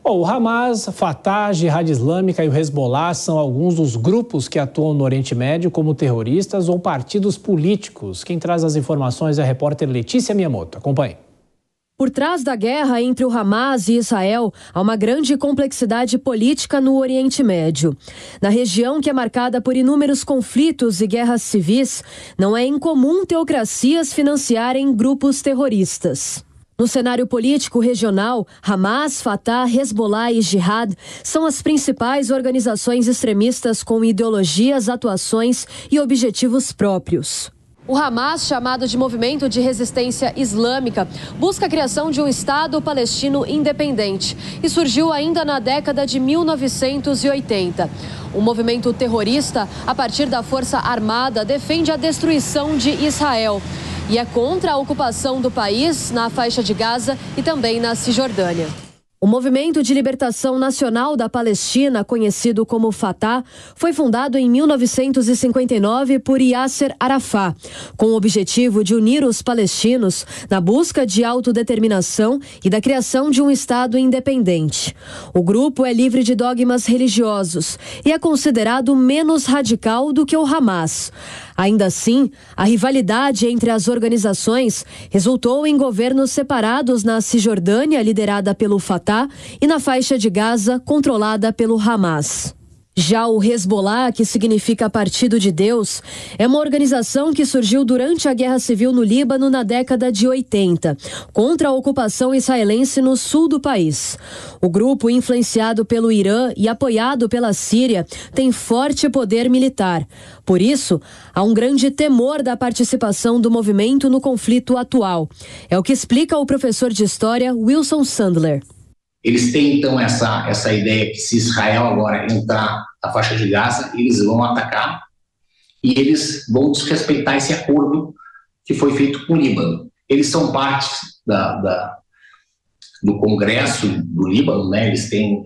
O Hamas, Fatah, Jihad Islâmica e o Hezbollah são alguns dos grupos que atuam no Oriente Médio como terroristas ou partidos políticos. Quem traz as informações é a repórter Letícia Miyamoto. Acompanhe. Por trás da guerra entre o Hamas e Israel, há uma grande complexidade política no Oriente Médio. Na região que é marcada por inúmeros conflitos e guerras civis, não é incomum teocracias financiarem grupos terroristas. No cenário político regional, Hamas, Fatah, Hezbollah e Jihad são as principais organizações extremistas com ideologias, atuações e objetivos próprios. O Hamas, chamado de Movimento de Resistência Islâmica, busca a criação de um Estado palestino independente e surgiu ainda na década de 1980. O movimento terrorista, a partir da Força Armada, defende a destruição de Israel e é contra a ocupação do país na faixa de Gaza e também na Cisjordânia. O Movimento de Libertação Nacional da Palestina, conhecido como Fatah, foi fundado em 1959 por Yasser Arafat, com o objetivo de unir os palestinos na busca de autodeterminação e da criação de um Estado independente. O grupo é livre de dogmas religiosos e é considerado menos radical do que o Hamas. Ainda assim, a rivalidade entre as organizações resultou em governos separados na Cisjordânia, liderada pelo Fatah, e na faixa de Gaza, controlada pelo Hamas. Já o Hezbollah, que significa Partido de Deus, é uma organização que surgiu durante a Guerra Civil no Líbano na década de 80, contra a ocupação israelense no sul do país. O grupo, influenciado pelo Irã e apoiado pela Síria, tem forte poder militar. Por isso, há um grande temor da participação do movimento no conflito atual. É o que explica o professor de História Wilson Sandler. Eles têm, então, essa ideia que se Israel agora entrar na faixa de Gaza, eles vão atacar e eles vão desrespeitar esse acordo que foi feito com o Líbano. Eles são parte do Congresso do Líbano, né? Eles têm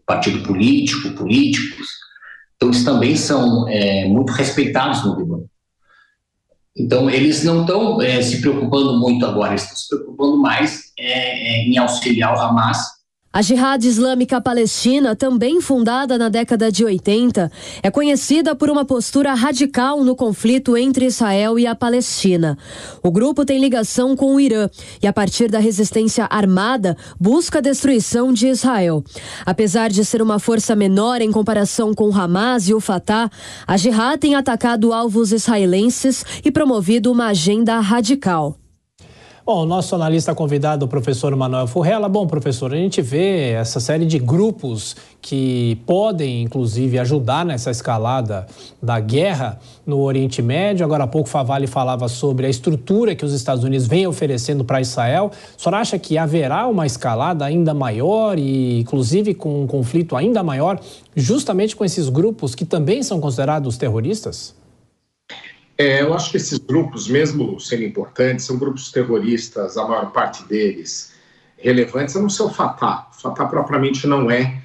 partido políticos, então eles também são muito respeitados no Líbano. Então, eles não estão se preocupando muito agora, eles estão se preocupando mais em auxiliar o Hamas. A Jihad Islâmica Palestina, também fundada na década de 80, é conhecida por uma postura radical no conflito entre Israel e a Palestina. O grupo tem ligação com o Irã e, a partir da resistência armada, busca a destruição de Israel. Apesar de ser uma força menor em comparação com o Hamas e o Fatah, a Jihad tem atacado alvos israelenses e promovido uma agenda radical. Bom, o nosso analista convidado, o professor Manuel Furrella. Bom, professor, a gente vê essa série de grupos que podem, inclusive, ajudar nessa escalada da guerra no Oriente Médio. Agora há pouco Favalli falava sobre a estrutura que os Estados Unidos vêm oferecendo para Israel. O senhor acha que haverá uma escalada ainda maior e, inclusive, com um conflito ainda maior, justamente com esses grupos que também são considerados terroristas? Eu acho que esses grupos, mesmo sendo importantes, são grupos terroristas, a maior parte deles relevantes, a não ser o Fatah. O Fatah propriamente não é.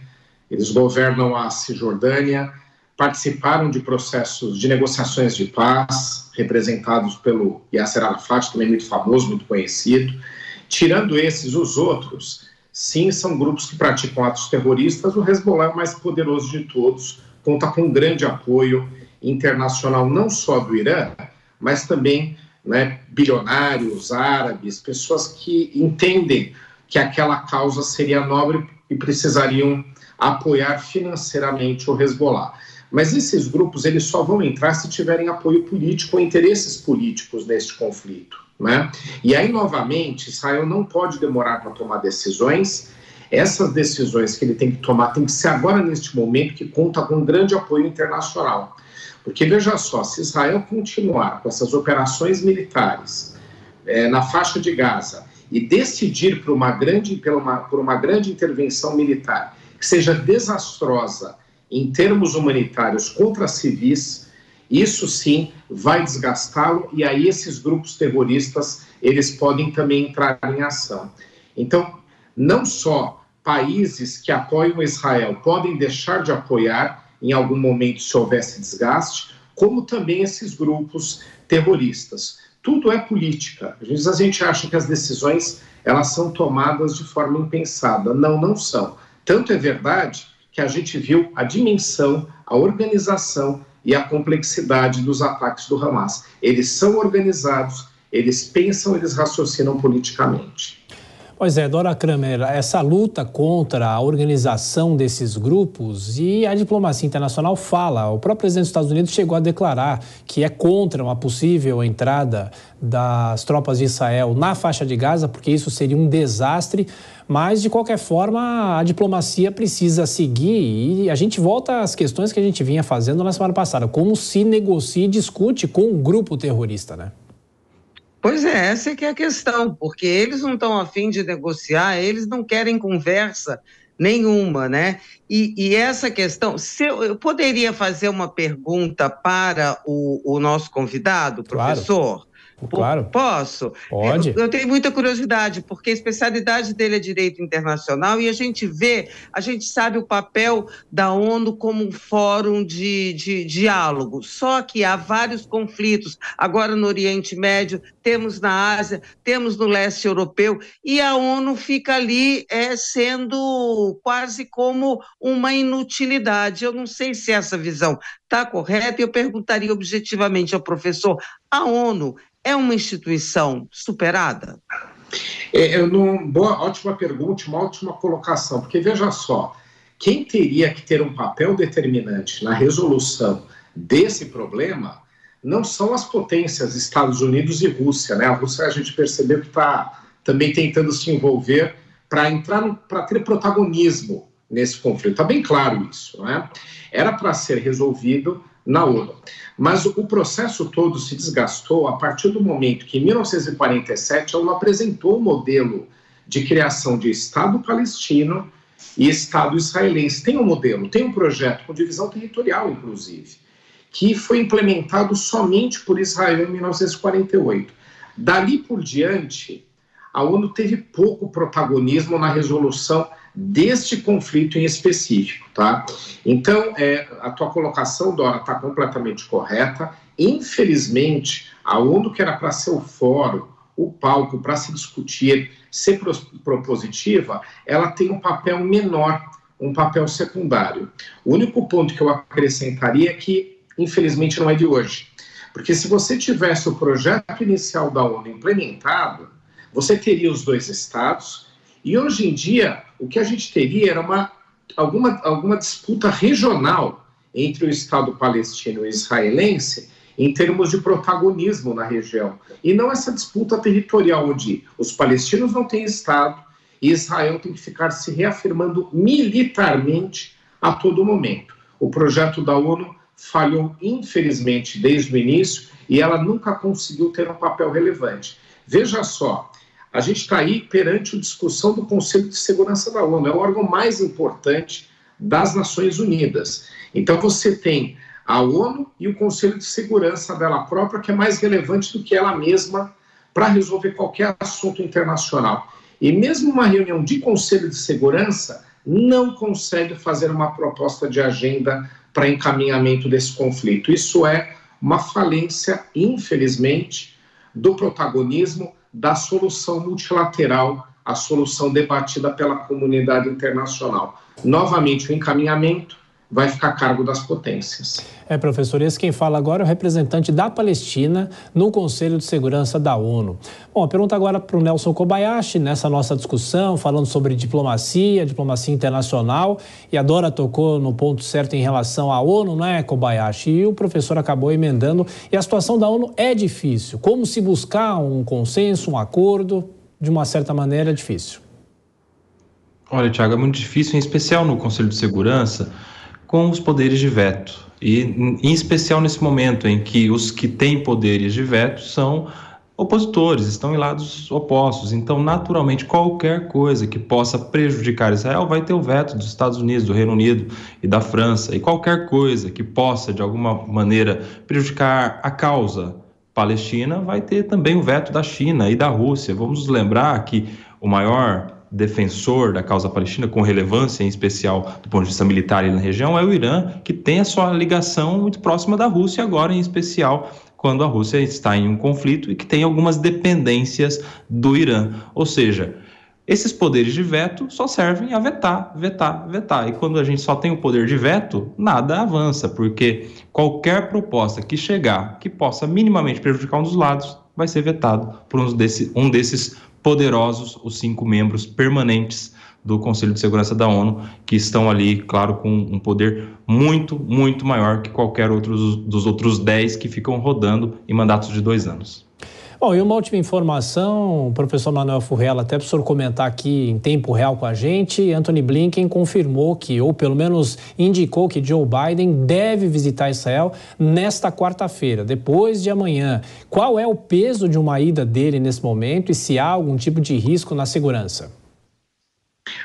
Eles governam a Cisjordânia, participaram de processos de negociações de paz, representados pelo Yasser Arafat, também muito famoso, muito conhecido. Tirando esses, os outros, sim, são grupos que praticam atos terroristas. O Hezbollah é o mais poderoso de todos, conta com um grande apoio internacional, não só do Irã, mas também, né, bilionários, árabes, pessoas que entendem que aquela causa seria nobre e precisariam apoiar financeiramente o Hezbollah. Mas esses grupos, eles só vão entrar se tiverem apoio político ou interesses políticos neste conflito, né? E aí, novamente, Israel não pode demorar para tomar decisões. Essas decisões que ele tem que tomar tem que ser agora, neste momento, que conta com um grande apoio internacional. Porque, veja só, se Israel continuar com essas operações militares na faixa de Gaza e decidir por uma grande intervenção militar que seja desastrosa em termos humanitários contra civis, isso sim vai desgastá-lo e aí esses grupos terroristas, eles podem também entrar em ação. Então, não só países que apoiam Israel podem deixar de apoiar em algum momento se houvesse desgaste, como também esses grupos terroristas. tudo é política. Às vezes a gente acha que as decisões elas são tomadas de forma impensada. Não, não são. Tanto é verdade que a gente viu a dimensão, a organização e a complexidade dos ataques do Hamas. Eles são organizados, eles pensam, eles raciocinam politicamente. Pois é, Dora Kramer, essa luta contra a organização desses grupos e a diplomacia internacional fala, o próprio presidente dos Estados Unidos chegou a declarar que é contra uma possível entrada das tropas de Israel na faixa de Gaza, porque isso seria um desastre, mas de qualquer forma a diplomacia precisa seguir e a gente volta às questões que a gente vinha fazendo na semana passada, como se negocia e discute com um grupo terrorista, né? Pois é, essa é que é a questão, porque eles não estão a fim de negociar, eles não querem conversa nenhuma, né? E essa questão, eu poderia fazer uma pergunta para o nosso convidado, professor? Claro. Claro. Posso? Pode. Eu tenho muita curiosidade, porque a especialidade dele é direito internacional e a gente sabe o papel da ONU como um fórum de diálogo. Só que há vários conflitos, agora no Oriente Médio, temos na Ásia, temos no leste europeu, e a ONU fica ali sendo quase como uma inutilidade. Eu não sei se essa visão está correta e eu perguntaria objetivamente ao professor, a ONU é uma instituição superada? Ótima pergunta, uma ótima colocação, porque veja só, quem teria que ter um papel determinante na resolução desse problema não são as potências Estados Unidos e Rússia, né? A Rússia a gente percebeu que está também tentando se envolver para ter protagonismo nesse conflito. Está bem claro isso, não é? Era para ser resolvido na ONU. Mas o processo todo se desgastou a partir do momento que, em 1947, a ONU apresentou um modelo de criação de Estado palestino e Estado israelense. Tem um modelo, tem um projeto com divisão territorial, inclusive, que foi implementado somente por Israel em 1948. Dali por diante, a ONU teve pouco protagonismo na resolução deste conflito em específico, tá? Então, a tua colocação, Dora, está completamente correta. Infelizmente, a ONU, que era para ser o fórum, o palco para se discutir, ser propositiva, ela tem um papel menor, um papel secundário. O único ponto que eu acrescentaria é que, infelizmente, não é de hoje. Porque se você tivesse o projeto inicial da ONU implementado, você teria os dois estados. E hoje em dia, o que a gente teria era alguma disputa regional entre o Estado palestino e israelense em termos de protagonismo na região. E não essa disputa territorial, onde os palestinos não têm Estado e Israel tem que ficar se reafirmando militarmente a todo momento. O projeto da ONU falhou, infelizmente, desde o início e ela nunca conseguiu ter um papel relevante. Veja só, a gente está aí perante a discussão do Conselho de Segurança da ONU, é o órgão mais importante das Nações Unidas. Então você tem a ONU e o Conselho de Segurança dela própria, que é mais relevante do que ela mesma para resolver qualquer assunto internacional. E mesmo uma reunião de Conselho de Segurança não consegue fazer uma proposta de agenda para encaminhamento desse conflito. Isso é uma falência, infelizmente, do protagonismo da solução multilateral, a solução debatida pela comunidade internacional. Novamente, o encaminhamento vai ficar a cargo das potências. Professor, esse quem fala agora é o representante da Palestina no Conselho de Segurança da ONU. Bom, a pergunta agora para o Nelson Kobayashi, nessa nossa discussão, falando sobre diplomacia internacional, e a Dora tocou no ponto certo em relação à ONU, não é, Kobayashi? E o professor acabou emendando, e a situação da ONU é difícil. Como se buscar um consenso, um acordo, de uma certa maneira, é difícil? Olha, Thiago, é muito difícil, em especial no Conselho de Segurança, com os poderes de veto. E, em especial, nesse momento em que os que têm poderes de veto são opositores, estão em lados opostos. Então, naturalmente, qualquer coisa que possa prejudicar Israel vai ter o veto dos Estados Unidos, do Reino Unido e da França. E qualquer coisa que possa, de alguma maneira, prejudicar a causa palestina vai ter também o veto da China e da Rússia. Vamos nos lembrar que o maior defensor da causa palestina, com relevância em especial do ponto de vista militar ali na região, é o Irã, que tem a sua ligação muito próxima da Rússia agora, em especial quando a Rússia está em um conflito e que tem algumas dependências do Irã. Ou seja, esses poderes de veto só servem a vetar. E quando a gente só tem o poder de veto, nada avança, porque qualquer proposta que chegar, que possa minimamente prejudicar um dos lados, vai ser vetado por um desses poderosos, os 5 membros permanentes do Conselho de Segurança da ONU, que estão ali, claro, com um poder muito, muito maior que qualquer outro dos outros 10 que ficam rodando em mandatos de 2 anos. Bom, e uma última informação, professor Manuel Furrella, até para o senhor comentar aqui em tempo real com a gente, Antony Blinken confirmou que, ou pelo menos indicou que Joe Biden deve visitar Israel nesta quarta-feira, depois de amanhã. Qual é o peso de uma ida dele nesse momento e se há algum tipo de risco na segurança?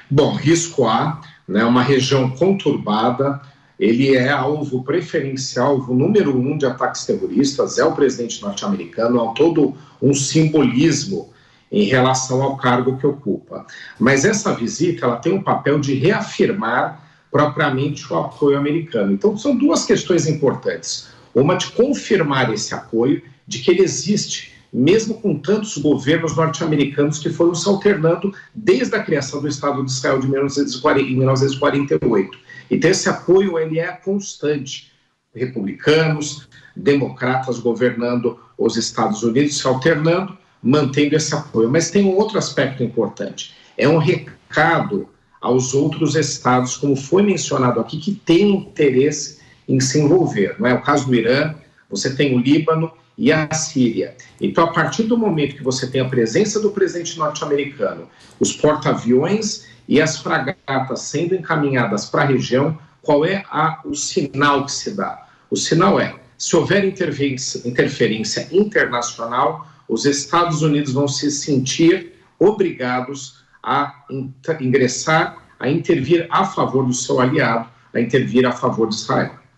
Bom, risco há, né, uma região conturbada, ele é alvo preferencial, alvo número 1 de ataques terroristas, é o presidente norte-americano, há todo um simbolismo em relação ao cargo que ocupa. Mas essa visita, ela tem um papel de reafirmar propriamente o apoio americano. Então, são 2 questões importantes. Uma de confirmar esse apoio, de que ele existe, mesmo com tantos governos norte-americanos que foram se alternando desde a criação do Estado de Israel de 1948. Então, esse apoio ele é constante. Republicanos, democratas governando os Estados Unidos, se alternando, mantendo esse apoio. Mas tem um outro aspecto importante. É um recado aos outros estados, como foi mencionado aqui, que têm interesse em se envolver. Não é o caso do Irã, você tem o Líbano e a Síria. Então, a partir do momento que você tem a presença do presidente norte-americano, os porta-aviões e as fragatas sendo encaminhadas para a região, qual é o sinal que se dá? O sinal é, se houver interferência internacional, os Estados Unidos vão se sentir obrigados a ingressar, a intervir a favor do seu aliado, a intervir a favor de Israel.